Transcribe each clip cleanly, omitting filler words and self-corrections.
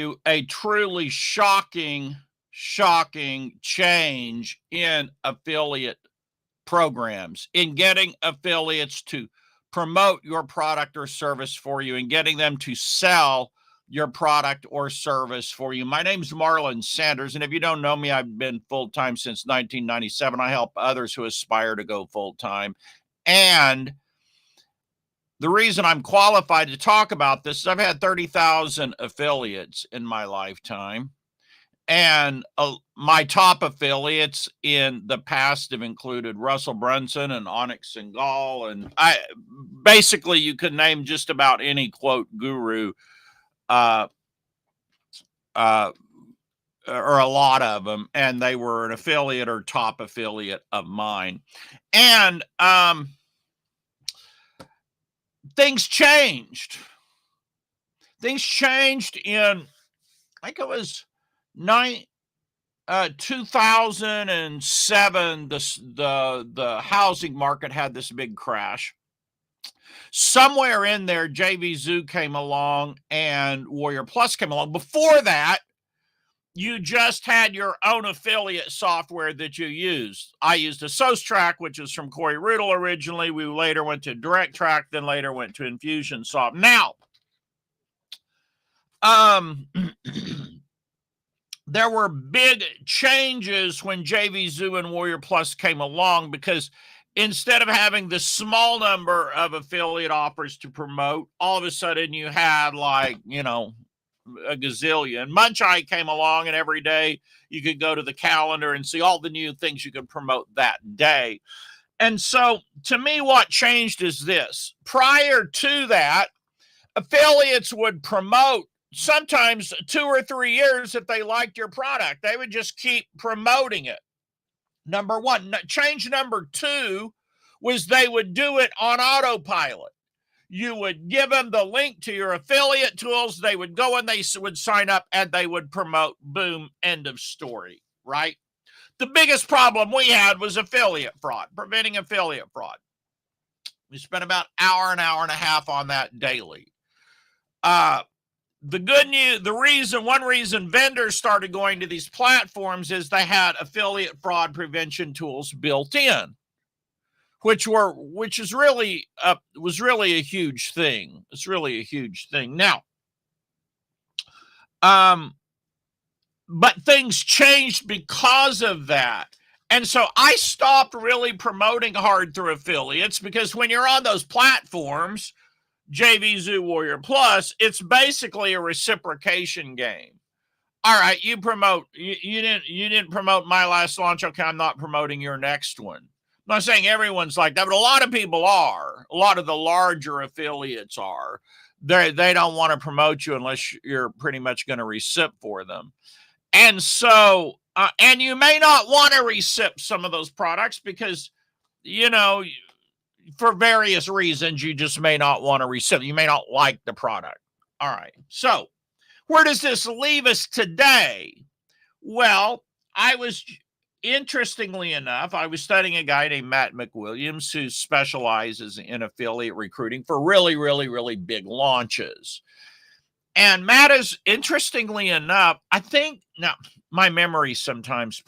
you a truly shocking change in affiliate programs, in getting affiliates to promote your product or service for you and getting them to sell your product or service for you. My name's Marlon Sanders, and if you don't know me, I've been full-time since 1997. I help others who aspire to go full-time. And the reason I'm qualified to talk about this is I've had 30,000 affiliates in my lifetime. And my top affiliates in the past have included Russell Brunson and Onyx Singal. And basically you could name just about any quote guru, or a lot of them, and they were an affiliate or top affiliate of mine. And things changed. Things changed in, I think it was 2007. The housing market had this big crash. Somewhere in there, JV Zoo came along and Warrior Plus came along. Before that, you just had your own affiliate software that you used. I used a SourceTrack, which is from Corey Riddle originally. We later went to DirectTrack, then later went to Infusionsoft. Now, there were big changes when JV Zoo and Warrior Plus came along, because instead of having the small number of affiliate offers to promote, all of a sudden you had a gazillion. Muncheye came along, and every day you could go to the calendar and see all the new things you could promote that day. And so to me, what changed is this. Prior to that, affiliates would promote sometimes 2 or 3 years if they liked your product. They would just keep promoting it. Number one. Change number two was they would do it on autopilot. You would give them the link to your affiliate tools. They would go and they would sign up and they would promote. Boom, end of story, right? The biggest problem we had was affiliate fraud, preventing affiliate fraud. We spent about an hour and a half on that daily. The good news, one reason vendors started going to these platforms is they had affiliate fraud prevention tools built in, which was really a huge thing. It's really a huge thing. Now, but things changed because of that. And so I stopped really promoting hard through affiliates, because when you're on those platforms, JV Zoo, Warrior Plus, it's basically a reciprocation game. All right, you promote, you didn't promote my last launch. Okay, I'm not promoting your next one. I'm not saying everyone's like that, but a lot of people are. A lot of the larger affiliates are. They don't want to promote you unless you're pretty much going to recip for them. And so, and you may not want to recip some of those products because, for various reasons, you just may not want to receive. You may not like the product. All right. So where does this leave us today? Well, interestingly enough, I was studying a guy named Matt McWilliams who specializes in affiliate recruiting for really, really, really big launches. And Matt is, interestingly enough, I think, now my memory sometimes,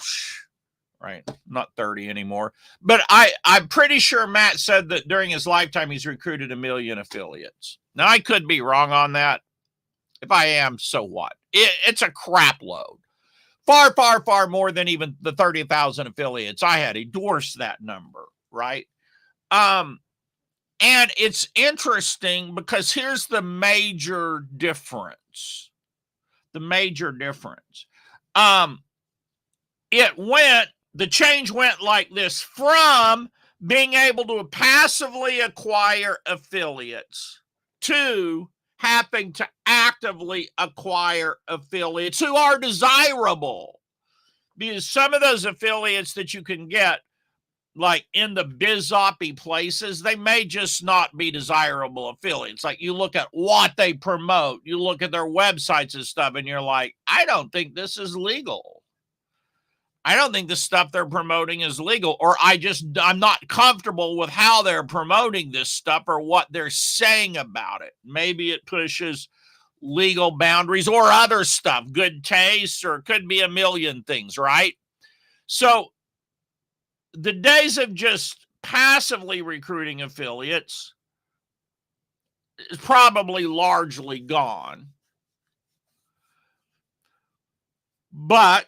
right, not 30 anymore, but I'm pretty sure Matt said that during his lifetime he's recruited 1 million affiliates. Now, I could be wrong on that. If I am, so what? It's a crap load. Far, far, far more than even the 30,000 affiliates I had. He endorsed that number, right? And it's interesting because here's the major difference. The change went like this: from being able to passively acquire affiliates to having to actively acquire affiliates who are desirable. Because some of those affiliates that you can get, like in the biz-oppy places, they may just not be desirable affiliates. Like, you look at what they promote, you look at their websites and stuff, and you're like, I don't think this is legal. I don't think the stuff they're promoting is legal, or I'm not comfortable with how they're promoting this stuff or what they're saying about it. Maybe it pushes legal boundaries or other stuff, good taste, or it could be a million things, right? So the days of just passively recruiting affiliates is probably largely gone. But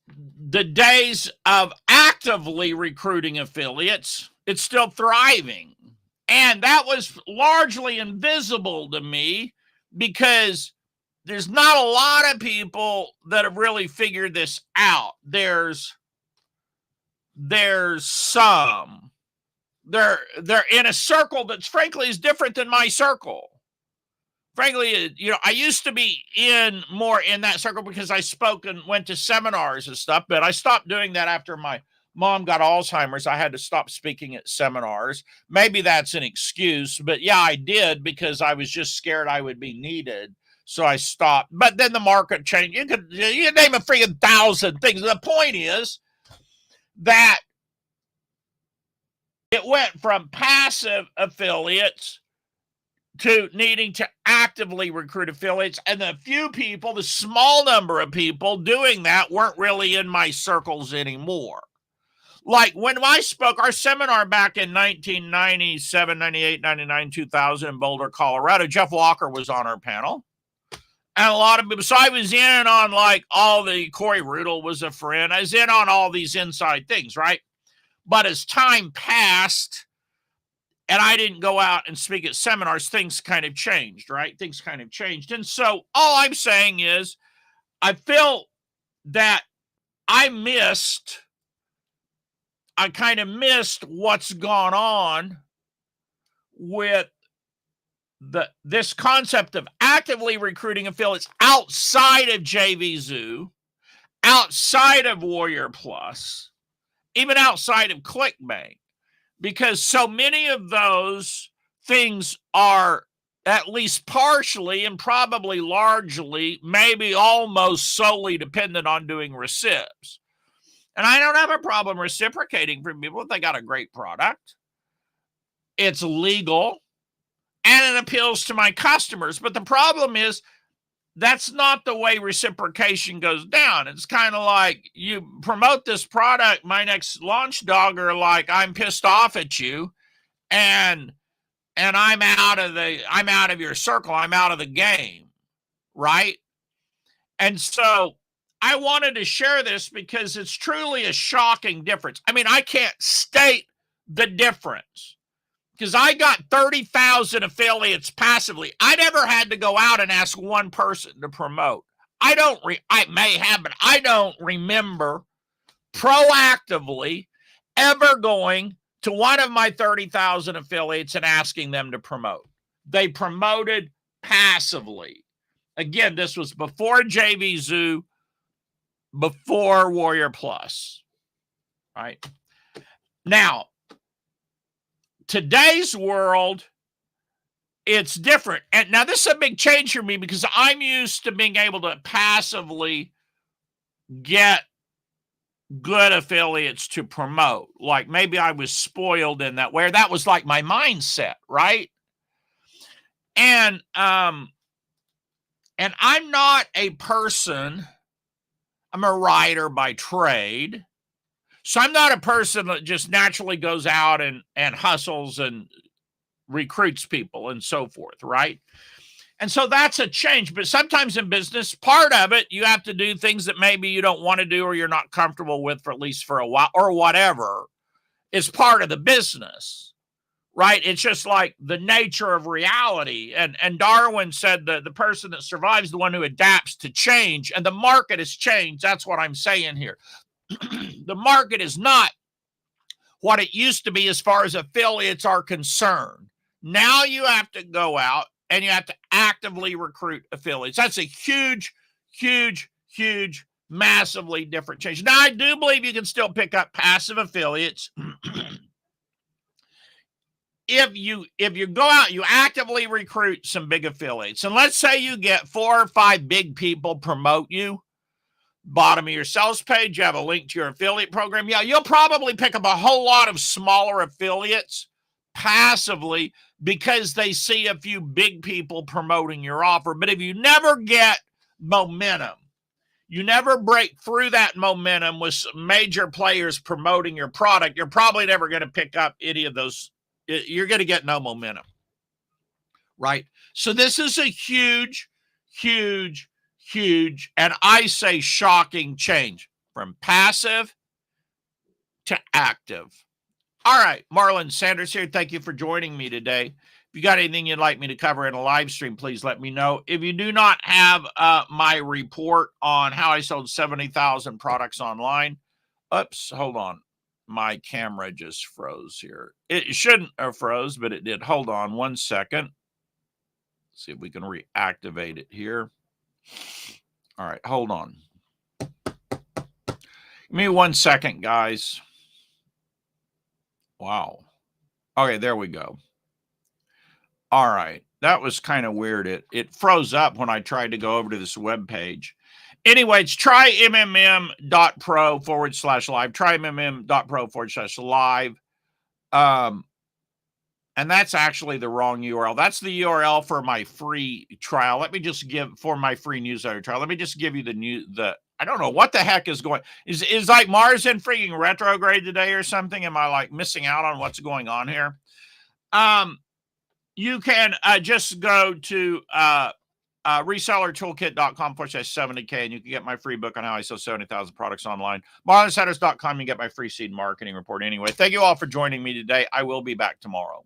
the days of actively recruiting affiliates, it's still thriving. And that was largely invisible to me because there's not a lot of people that have really figured this out. There's some. They're in a circle that's frankly is different than my circle. Frankly, I used to be more in that circle because I spoke and went to seminars and stuff, but I stopped doing that after my mom got Alzheimer's. I had to stop speaking at seminars. Maybe that's an excuse, but yeah, I did because I was just scared I would be needed. So I stopped. But then the market changed. You name a freaking 1,000 things. The point is that it went from passive affiliates to needing to actively recruit affiliates. And the small number of people doing that weren't really in my circles anymore. Like when I spoke our seminar back in 1997, 98, 99, 2000 in Boulder, Colorado, Jeff Walker was on our panel. And a lot of people, so I was in on like Corey Rudel was a friend. I was in on all these inside things, right? But as time passed, and I didn't go out and speak at seminars, things kind of changed, right? Things kind of changed. And so all I'm saying is I feel that I kind of missed what's gone on with this concept of actively recruiting affiliates outside of JVZoo, outside of Warrior Plus, even outside of ClickBank. Because so many of those things are at least partially and probably largely, maybe almost solely dependent on doing recips. And I don't have a problem reciprocating from people if they got a great product. It's legal and it appeals to my customers. But the problem is that's not the way reciprocation goes down. It's kind of like you promote this product, my next launch dog are like, I'm pissed off at you and I'm out of your circle. I'm out of the game. Right. And so I wanted to share this because it's truly a shocking difference. I mean, I can't state the difference because I got 30,000 affiliates passively. I never had to go out and ask one person to promote. I may have, but I don't remember proactively ever going to one of my 30,000 affiliates and asking them to promote. They promoted passively. Again, this was before JVZoo, before Warrior Plus, right? Now, today's world, it's different. And now this is a big change for me because I'm used to being able to passively get good affiliates to promote. Like maybe I was spoiled in that way. That was like my mindset, right? And I'm not a person, I'm a writer by trade. So I'm not a person that just naturally goes out and hustles and recruits people and so forth, right? And so that's a change. But sometimes in business, part of it, you have to do things that maybe you don't want to do or you're not comfortable with for at least for a while or whatever is part of the business, right? It's just like the nature of reality. And Darwin said that the person that survives is the one who adapts to change, and the market has changed. That's what I'm saying here. The market is not what it used to be as far as affiliates are concerned. Now you have to go out and you have to actively recruit affiliates. That's a huge, huge, huge, massively different change. Now, I do believe you can still pick up passive affiliates. If you go out, you actively recruit some big affiliates. And let's say you get 4 or 5 big people promote you. Bottom of your sales page, you have a link to your affiliate program. Yeah, you'll probably pick up a whole lot of smaller affiliates passively because they see a few big people promoting your offer. But if you never get momentum, you never break through that momentum with major players promoting your product, you're probably never going to pick up any of those. You're going to get no momentum, right? So this is a huge, huge, huge, and I say shocking change from passive to active. All right, Marlon Sanders here. Thank you for joining me today. If you got anything you'd like me to cover in a live stream, please let me know. If you do not have my report on how I sold 70,000 products online, oops, hold on. My camera just froze here. It shouldn't have froze, but it did. Hold on one second. See if we can reactivate it here. All right, hold on. Give me 1 second, guys. Wow. Okay, there we go. All right. That was kind of weird. It froze up when I tried to go over to this web page. Anyway, it's trymmm.pro/live. Trymmm.pro/live. And that's actually the wrong URL. That's the URL for my free trial. Let me just give for my free newsletter trial. Let me just give you the I don't know what the heck is going. Is like Mars in freaking retrograde today or something? Am I like missing out on what's going on here? You can just go to resellertoolkit.com/70K and you can get my free book on how I sell 70,000 products online. MarlonSanders.com, you get my free seed marketing report anyway. Thank you all for joining me today. I will be back tomorrow.